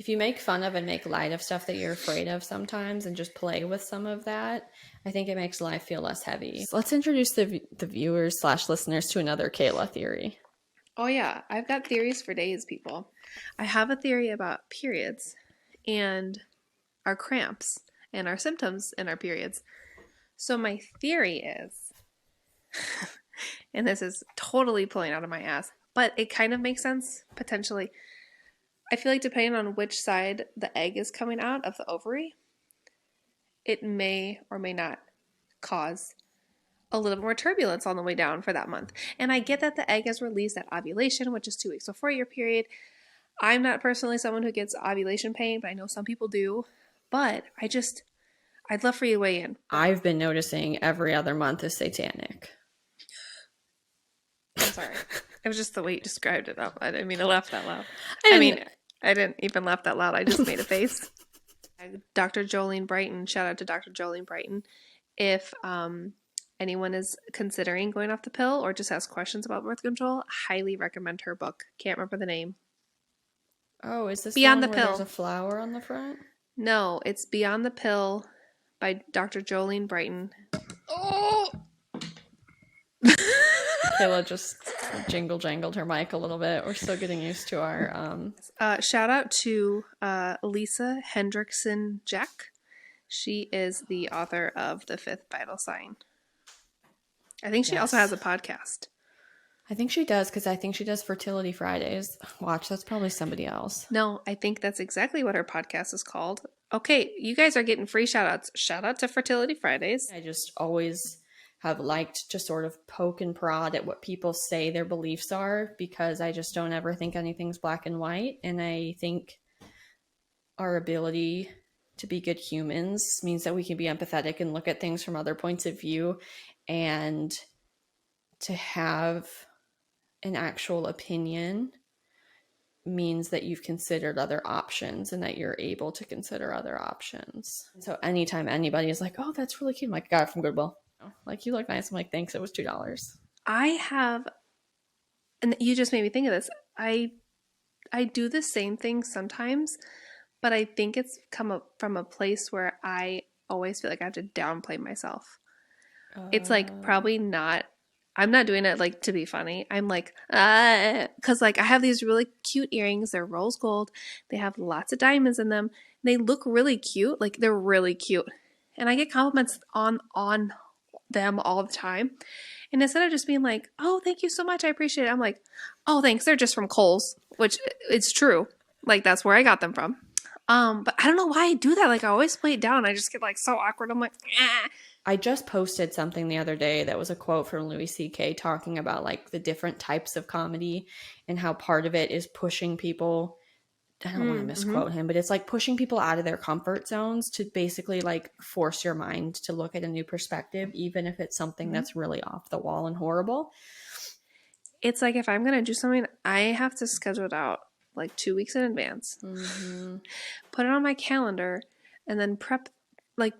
If you make fun of and make light of stuff that you're afraid of sometimes and just play with some of that, I think it makes life feel less heavy. So let's introduce the viewers slash listeners to another Kayla theory. Oh, yeah. I've got theories for days, people. I have a theory about periods and our cramps and our symptoms in our periods. So, my theory is, and this is totally pulling out of my ass, but it kind of makes sense potentially. I feel like depending on which side the egg is coming out of the ovary, it may or may not cause a little bit more turbulence on the way down for that month. And I get that the egg is released at ovulation, which is 2 weeks before your period. I'm not personally someone who gets ovulation pain, but I know some people do. But I'd love for you to weigh in. I've been noticing every other month is satanic. I'm sorry. It was just the way you described it. I didn't mean to laugh that loud. And I didn't even laugh that loud. I just made a face. Dr. Jolene Brighton, shout out to Dr. Jolene Brighton. If anyone is considering going off the pill or just has questions about birth control, highly recommend her book. Can't remember the name. Oh, is this Beyond the the one where Pill. there's a flower on the front? No, it's Beyond the Pill by Dr. Jolene Brighton. Oh! Kayla just jangled her mic a little bit. We're still getting used to our Shout out to Lisa Hendrickson Jack. She is the author of The Fifth Vital Sign. I think she also has a podcast. I think she does, because I think she does Fertility Fridays. Watch, that's probably somebody else. No, I think that's exactly what her podcast is called. Okay, you guys are getting free shout outs. Shout out to Fertility Fridays. I just always have liked to sort of poke and prod at what people say their beliefs are, because I just don't ever think anything's black and white. And I think our ability to be good humans means that we can be empathetic and look at things from other points of view, and to have an actual opinion means that you've considered other options and that you're able to consider other options. So anytime anybody is like, oh, that's really cute, I'm like, I got it from Goodwill. Like, you look nice. I'm like, thanks, it was $2. I have, and you just made me think of this. I do the same thing sometimes, but I think it's come up from a place where I always feel like I have to downplay myself. It's like probably not, I'm not doing it like to be funny. I'm like, because like I have these really cute earrings. They're rose gold. They have lots of diamonds in them. They look really cute. Like they're really cute. And I get compliments on them all the time. And instead of just being like, oh, thank you so much, I appreciate it, I'm like, oh, thanks, they're just from Kohl's, which it's true. Like that's where I got them from. But I don't know why I do that. Like I always play it down. I just get like so awkward. I'm like, eh. I just posted something the other day that was a quote from Louis C.K. talking about like the different types of comedy and how part of it is pushing people. I don't want to misquote him, but it's like pushing people out of their comfort zones to basically like force your mind to look at a new perspective, even if it's something that's really off the wall and horrible. It's like if I'm going to do something, I have to schedule it out like 2 weeks in advance, put it on my calendar, and then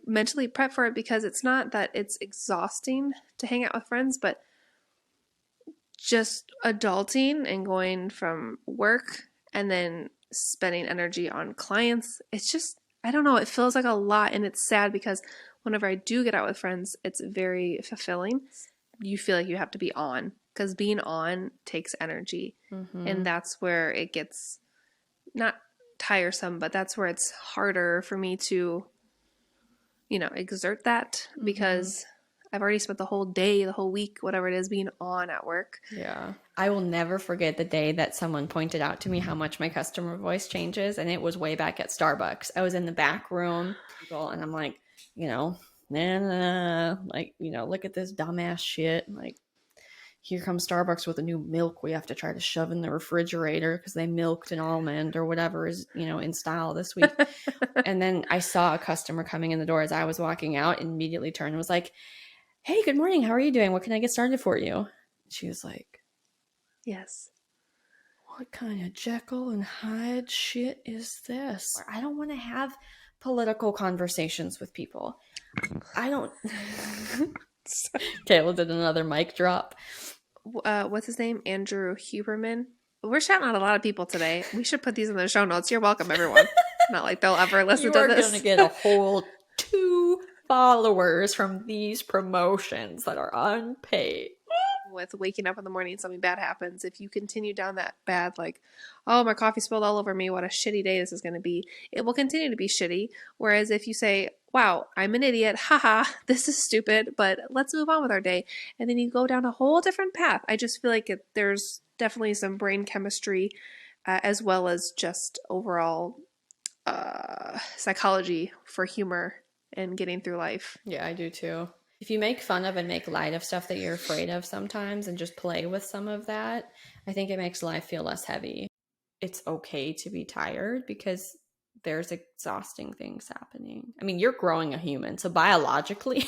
mentally prep for it, because it's not that it's exhausting to hang out with friends, but just adulting and going from work and then spending energy on clients. It's just, I don't know, it feels like a lot, and it's sad because whenever I do get out with friends, it's very fulfilling. You feel like you have to be on, because being on takes energy, and that's where it gets not tiresome, but that's where it's harder for me to, exert that, because I've already spent the whole day, the whole week, whatever it is, being on at work. Yeah. I will never forget the day that someone pointed out to me how much my customer voice changes, and it was way back at Starbucks. I was in the back room, and I'm like, like, look at this dumbass shit. Like, here comes Starbucks with a new milk we have to try to shove in the refrigerator because they milked an almond or whatever is, in style this week. And then I saw a customer coming in the door as I was walking out, and immediately turned and was like, hey, good morning. How are you doing? What can I get started for you? She was like, yes. What kind of Jekyll and Hyde shit is this? I don't want to have political conversations with people. I don't. Kayla did another mic drop. What's his name? Andrew Huberman. We're shouting out a lot of people today. We should put these in the show notes. You're welcome, everyone. Not like they'll ever listen You to are going to this. get a whole 2 followers from these promotions that are unpaid. With waking up in the morning, something bad happens. If you continue down that bad, like, oh, my coffee spilled all over me, what a shitty day this is going to be, it will continue to be shitty. Whereas if you say, wow, I'm an idiot, haha, this is stupid, but let's move on with our day, and then you go down a whole different path. I just feel like there's definitely some brain chemistry as well as just overall psychology for humor and getting through life. Yeah, I do too. If you make fun of and make light of stuff that you're afraid of sometimes and just play with some of that, I think it makes life feel less heavy. It's okay to be tired because there's exhausting things happening. I mean, you're growing a human, so biologically,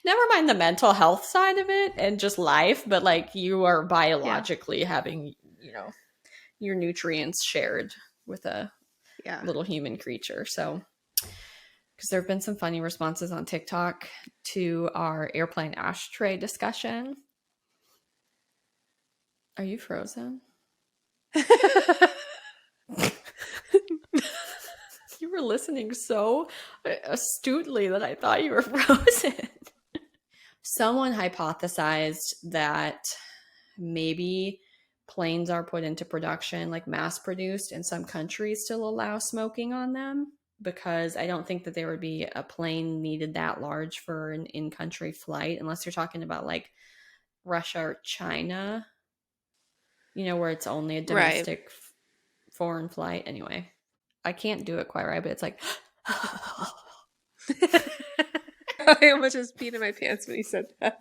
never mind the mental health side of it and just life, but like you are Yeah, biologically having, your nutrients shared with a yeah. little human creature. So, because there have been some funny responses on TikTok to our airplane ashtray discussion. Are you frozen? You were listening so astutely that I thought you were frozen. Someone hypothesized that maybe planes are put into production, like mass produced, and some countries still allow smoking on them because I don't think that there would be a plane needed that large for an in country flight unless you're talking about like Russia or China, where it's only a Right. domestic foreign flight. Anyway, I can't do it quite right, but it's like, I almost just peed in my pants when you said that.